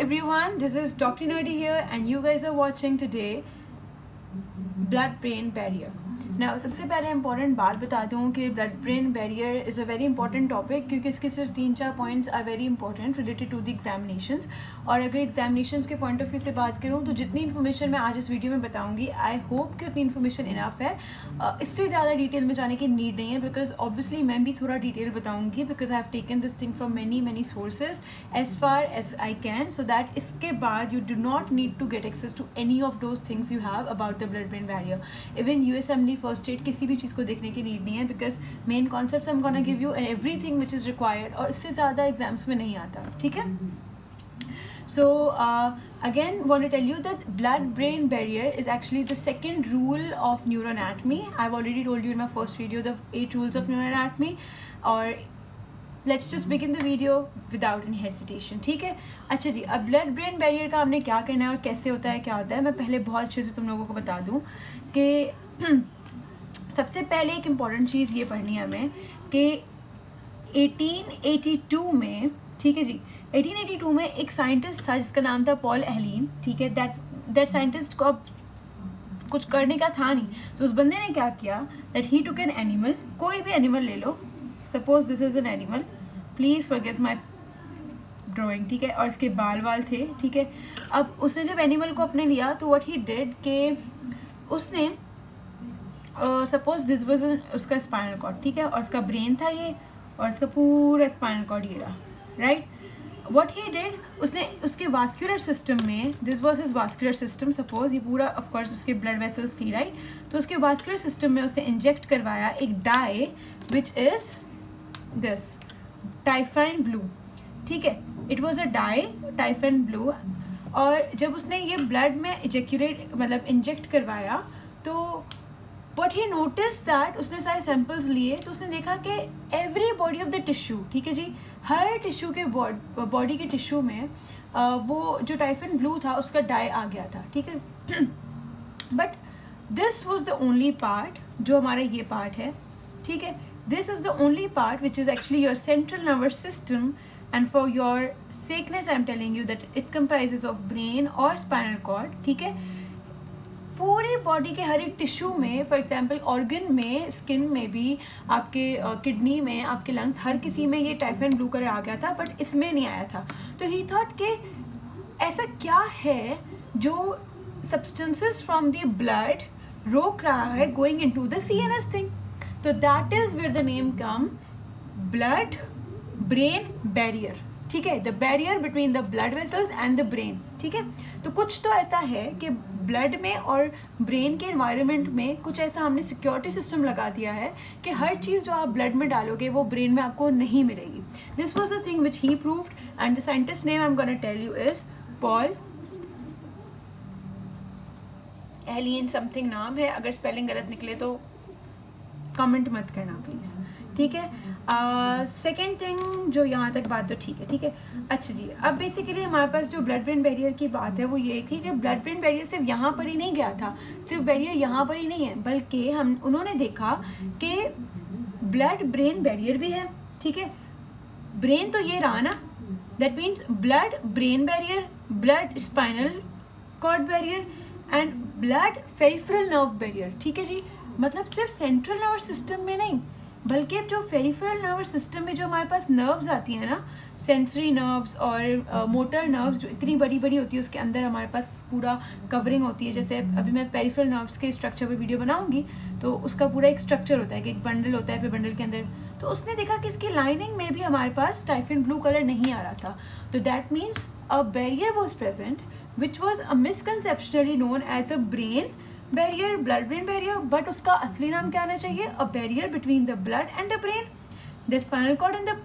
everyone, this is Dr. Nerdy here and you guys are watching today blood-brain barrier. Now सबसे पहले important बात बता दूँ कि blood-brain barrier is a very important topic क्योंकि इसके सिर्फ 3-4 points are very important related to the examinations. और अगर examinations के point of view से बात करूँ तो जितनी information मैं आज इस वीडियो में बताऊँगी I hope कि उतनी information enough है. इससे ज़्यादा डिटेल में जाने की नीड नहीं है because obviously मैं भी थोड़ा डिटेल बताऊँगी because I have taken this thing from many sources as far as I can so that इसके बाद you do not need to get access to any of those things you have about the blood-brain barrier. Even USMLE first aid किसी भी चीज़ को देखने की need नहीं है because main concept I'm gonna give you and everything which is required और इससे ज़्यादा एग्जाम्स में नहीं आता. ठीक है. So again want to tell you that blood-brain barrier is actually the second rule of neuroanatomy. I've already told you in my first video the 8 rules of neuroanatomy. और let's just begin the video without any hesitation. ठीक है. अच्छा जी, अब blood brain barrier का हमने क्या करना है और कैसे होता है क्या होता है मैं पहले बहुत अच्छे से तुम लोगों को बता दूं कि सबसे पहले एक इम्पॉर्टेंट चीज़ ये पढ़नी है हमें कि 1882 में, ठीक है जी, 1882 में एक साइंटिस्ट था जिसका नाम था पॉल एहलीन. ठीक है. दैट साइंटिस्ट को अब कुछ करने का था नहीं तो उस बंदे ने क्या किया that he took an animal, कोई भी एनिमल ले लो, suppose this is an animal, please forgive my drawing. ठीक है. और इसके बाल थे. ठीक है. अब उसने जब एनिमल को अपने लिया तो व्हाट ही डिड के उसने सपोज दिस वाज उसका स्पाइनल कॉर्ड. ठीक है. और उसका ब्रेन था ये और उसका पूरा स्पाइनल कॉर्ड ये रहा. राइट. व्हाट ही डिड उसने उसके वास्कुलर सिस्टम में, this was his vascular system, suppose ये पूरा ऑफ कोर्स उसके ब्लड वेसल्स थी. राइट. तो उसके वास्कुलर सिस्टम में उसने इंजेक्ट करवाया एक dye which is this trypan blue. ठीक है. It was a dye trypan blue. और जब उसने ये ब्लड में इंजेक्ट करवाया तो बट ही नोटिस दैट उसने सारे सैम्पल्स लिए तो उसने देखा कि every body of the tissue, ठीक है जी, हर टिश्यू के बॉडी के टिश्यू में वो जो टाइफाइन ब्लू था उसका डाई आ गया था. ठीक है. But this was the only part जो हमारा ये पार्ट है. ठीक है. This is the only part which is actually your central nervous system and for your sakeness I'm telling you that it comprises of brain और spinal cord. ठीक है. पूरी बॉडी के हर एक टिश्यू में, फॉर एग्जांपल ऑर्गन में, skin में भी, आपके किडनी में, आपके लंग्स, हर किसी में ये टाइफाइन ब्लू कलर आ गया था बट इसमें नहीं आया था. तो ही थॉट कि ऐसा क्या है जो सब्सटेंसेस फ्रॉम द ब्लड रोक रहा है going into the CNS thing. तो that is where the name come blood brain barrier. ठीक है. The barrier between the blood vessels and the brain. ठीक है. तो कुछ तो ऐसा है कि ब्लड में और ब्रेन के एनवायरनमेंट में कुछ ऐसा हमने सिक्योरिटी सिस्टम लगा दिया है कि हर चीज़ जो आप ब्लड में डालोगे वो ब्रेन में आपको नहीं मिलेगी. This was the thing which he proved and the scientist name I am gonna tell you is Paul Ehrlich something नाम है. अगर स्पेलिंग गलत निकले तो कमेंट मत करना प्लीज़. ठीक है. सेकेंड थिंग जो यहाँ तक बात तो ठीक है. ठीक है. अच्छा जी, अब बेसिकली हमारे पास जो ब्लड ब्रेन बैरियर की बात है वो ये थी कि ब्लड ब्रेन बैरियर सिर्फ यहाँ पर ही नहीं गया था, सिर्फ बैरियर यहाँ पर ही नहीं है बल्कि उन्होंने देखा कि ब्लड ब्रेन बैरियर भी है. ठीक है. ब्रेन तो ये रहा ना, that means blood brain barrier, blood spinal cord barrier and blood peripheral nerve barrier. ठीक है जी. मतलब सिर्फ सेंट्रल नर्वस सिस्टम में नहीं बल्कि जो पेरिफेरल नर्वस सिस्टम में जो हमारे पास नर्व्स आती हैं ना, सेंसरी नर्व्स और मोटर नर्व्स जो इतनी बड़ी बड़ी होती है उसके अंदर हमारे पास पूरा कवरिंग होती है. जैसे अभी मैं पेरिफेरल नर्व्स के स्ट्रक्चर पे वीडियो बनाऊंगी तो उसका पूरा एक स्ट्रक्चर होता है कि एक बंडल होता है, फिर बंडल के अंदर तो उसने देखा कि इसकी लाइनिंग में भी हमारे पास टाइफाइन ब्लू कलर नहीं आ रहा था. तो that means a barrier was present which was a misconceptionally known as a brain barrier, blood brain barrier, but उसका असली नाम क्या आना चाहिए, a barrier between the blood and the brain, the spinal cord and the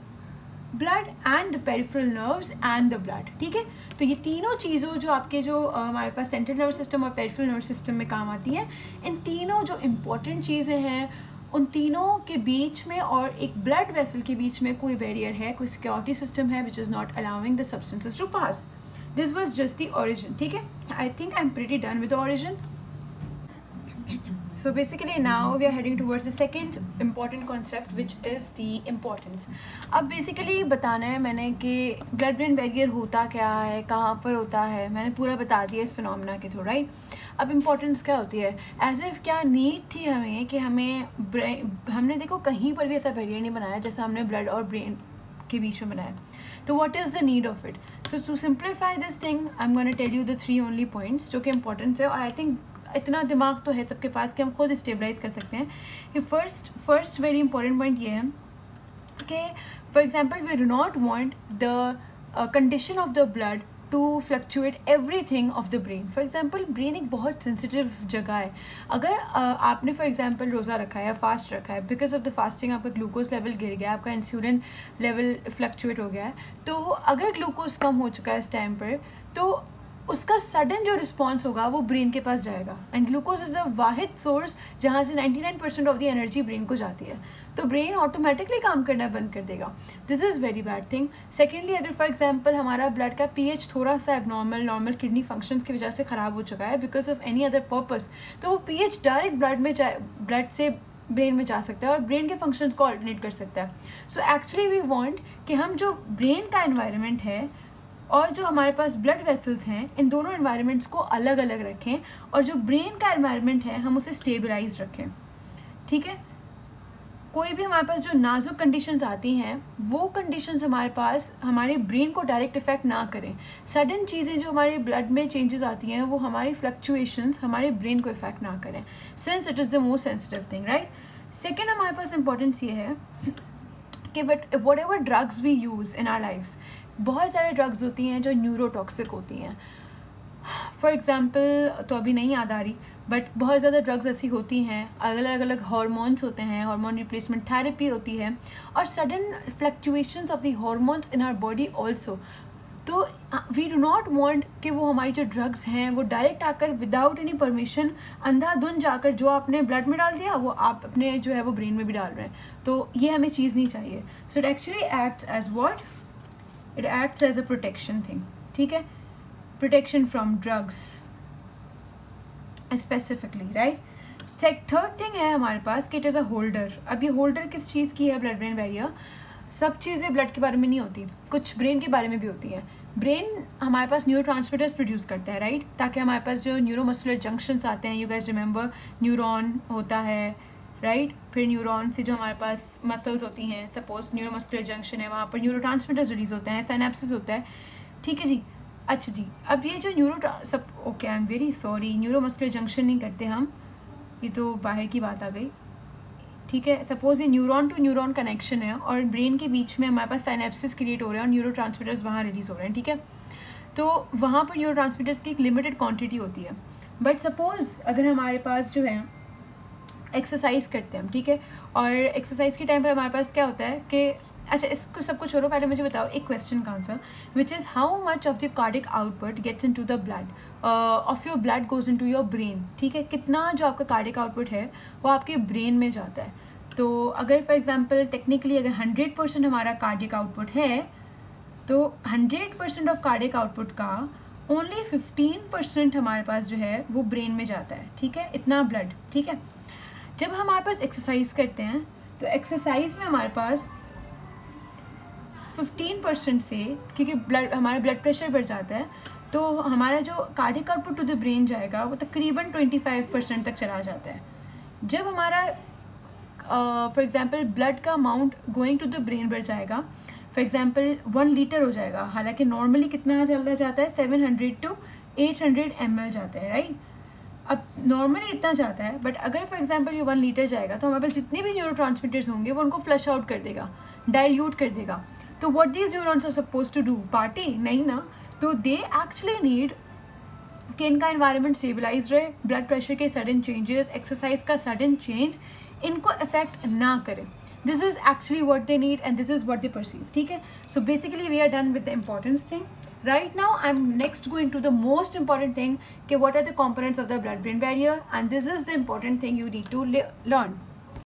blood and the peripheral nerves and the blood. ठीक है. तो ये तीनों चीज़ों जो आपके जो हमारे पास सेंट्रल नर्वस सिस्टम और पेरिफेरल नर्वस सिस्टम में काम आती हैं, इन तीनों जो इम्पोर्टेंट चीज़ें हैं उन तीनों के बीच में और एक ब्लड वेसल के बीच में कोई बैरियर है, कोई सिक्योरिटी सिस्टम है which is not allowing the substances to pass. This was just the origin. ठीक है. I think I am pretty done with the origin. So basically now we are heading towards the second important concept, which is the importance. अब basically बताना है मैंने कि blood brain barrier होता क्या है, कहाँ पर होता है, मैंने पूरा बता दिया इस फिनोमेना के थ्रू, राइट. अब इम्पोर्टेंस क्या होती है, एज इफ क्या नीड थी हमें कि हमने देखो कहीं पर भी ऐसा बैरियर नहीं बनाया जैसा हमने ब्लड और ब्रेन के बीच में बनाया. तो what is the need of it? So to simplify this thing I am gonna tell you the 3 only points जो कि इंपॉर्टेंस है. और आई थिंक इतना दिमाग तो है सबके पास कि हम खुद स्टेबलाइज कर सकते हैं. कि फर्स्ट वेरी इंपॉर्टेंट पॉइंट ये है कि for example we do not want the condition of the blood to fluctuate everything of the brain. For example brain एक बहुत सेंसिटिव जगह है. अगर आपने फॉर एग्जाम्पल रोज़ा रखा है या फास्ट रखा है, बिकॉज ऑफ द फास्टिंग आपका ग्लूकोज लेवल गिर गया, आपका इंसुलिन लेवल फ्लक्चुएट हो गया है. तो अगर ग्लूकोज कम हो चुका है इस टाइम पर, तो उसका सडन जो रिस्पॉन्स होगा वो ब्रेन के पास जाएगा. And glucose is a Wahid source जहाँ से 99% ऑफ द एनर्जी ब्रेन को जाती है. तो ब्रेन ऑटोमेटिकली काम करना बंद कर देगा. This is very bad thing. Secondly, अगर फॉर एग्जाम्पल हमारा ब्लड का pH थोड़ा सा नॉर्मल किडनी फंक्शंस की वजह से ख़राब हो चुका है because of any other purpose, तो वो pH डायरेक्ट ब्लड से ब्रेन में जा सकता है और ब्रेन के फंक्शंस को ऑल्टरनेट कर सकता है. सो एक्चुअली वी वांट कि हम जो ब्रेन का एनवायरनमेंट है और जो हमारे पास ब्लड वेसल्स हैं, इन दोनों एनवायरनमेंट्स को अलग अलग रखें और जो ब्रेन का एनवायरनमेंट है हम उसे स्टेबलाइज रखें. ठीक है. कोई भी हमारे पास जो नाजुक कंडीशंस आती हैं वो कंडीशंस हमारे पास हमारे ब्रेन को डायरेक्ट इफेक्ट ना करें. सडन चीज़ें जो हमारे ब्लड में चेंजेस आती हैं वो हमारी फ्लक्चुएशंस हमारे ब्रेन को इफेक्ट ना करें, since it is the most sensitive thing, right. Second, हमारे पास इंपॉर्टेंस ये है कि but whatever drugs we use in our lives, बहुत सारे ड्रग्स होती हैं जो न्यूरोटॉक्सिक होती हैं. फॉर एग्ज़ाम्पल तो अभी नहीं याद आ रही, बट बहुत ज़्यादा ड्रग्स ऐसी होती हैं. अलग हार्मोन्स होते हैं, हार्मोन रिप्लेसमेंट थेरेपी होती है, और sudden fluctuations of the hormones in our body also. तो वी डू नॉट वांट कि वो हमारी जो ड्रग्स हैं वो डायरेक्ट आकर विदाउट एनी परमिशन अंधाधुंध जाकर जो आपने ब्लड में डाल दिया वो आप अपने जो है वो ब्रेन में भी डाल रहे हैं. तो ये हमें चीज़ नहीं चाहिए. So it actually acts as what, it acts as a protection thing. ठीक है. protection from drugs specifically, right. Third thing है हमारे पास कि इट इज़ अ होल्डर. अब ये होल्डर किस चीज़ की है? Blood brain barrier. सब चीज़ें ब्लड के बारे में नहीं होती, कुछ ब्रेन के बारे में भी होती है. ब्रेन हमारे पास न्यूरोट्रांसमीटर्स प्रोड्यूस करता है, राइट, ताकि हमारे पास जो न्यूरोमस्कुलर जंक्शंस आते हैं, यू गाइस रिमेंबर न्यूरॉन होता है, राइट. फिर न्यूरॉन से जो हमारे पास मसल्स होती हैं, सपोज न्यूरोमस्कुलर जंक्शन है, वहाँ पर न्यूरोट्रांसमीटर्स रिलीज होते हैं, सिनेप्सिस होता है. ठीक है जी. अच्छा जी. अब ये जो okay I am very sorry, neuromuscular junction नहीं करते हम, ये तो बाहर की बात आ गई. ठीक है. सपोज ये न्यूरॉन टू न्यूरॉन कनेक्शन है और ब्रेन के बीच में हमारे पास सिनेप्सिस क्रिएट हो रहे हैं और न्यूरोट्रांसमीटर्स वहाँ रिलीज़ हो रहे हैं. ठीक है. तो वहाँ पर न्यूरोट्रांसमीटर्स की एक लिमिटेड क्वान्टिटी होती है. बट सपोज अगर हमारे पास जो है एक्सरसाइज करते हैं हम, ठीक है, और एक्सरसाइज के टाइम पर हमारे पास क्या होता है कि अच्छा इसको सब कुछ छोड़ो, पहले मुझे बताओ एक क्वेश्चन का answer, which is how much of the cardiac output gets into the blood of your blood goes into your brain. ठीक है. कितना जो आपका कार्डिक आउटपुट है वो आपके ब्रेन में जाता है. तो अगर फॉर एग्जांपल टेक्निकली अगर 100% हमारा कार्डिक आउटपुट है तो 100% ऑफ कार्डिक आउटपुट का ओनली 15% हमारे पास जो है वो ब्रेन में जाता है. ठीक है. इतना ब्लड. ठीक है. जब हमारे पास एक्सरसाइज करते हैं तो एक्सरसाइज में हमारे पास 15% से, क्योंकि हमारा ब्लड प्रेशर बढ़ जाता है, तो हमारा जो cardiac output to the brain जाएगा वो तकरीबन 25% तक चला जाता है. जब हमारा फॉर एग्जांपल ब्लड का amount going to the brain बढ़ जाएगा, फॉर एग्जांपल 1 लीटर हो जाएगा, हालांकि नॉर्मली कितना चलता जाता है 700 to 800 ml जाता है, राइट. अब नॉर्मली इतना जाता है, बट अगर फॉर एग्जांपल ये 1 लीटर जाएगा तो हमारे पास जितने भी न्यूरोट्रांसमीटर्स होंगे वो उनको फ्लश आउट कर देगा, डाइल्यूट कर देगा. तो what these neurons are suppose to do? Party? नहीं ना. तो दे एक्चुअली नीड कि इनका एनवायरनमेंट स्टेबलाइज रहे, ब्लड प्रेशर के सडन चेंजेस, एक्सरसाइज का सडन चेंज इनको इफेक्ट ना करें. This is actually what they need and this is what they perceive. ठीक है. So basically we are done with the importance thing. Right now I'm next going to the most important thing, कि what are the components of the blood brain barrier, and this is the important thing you need to learn.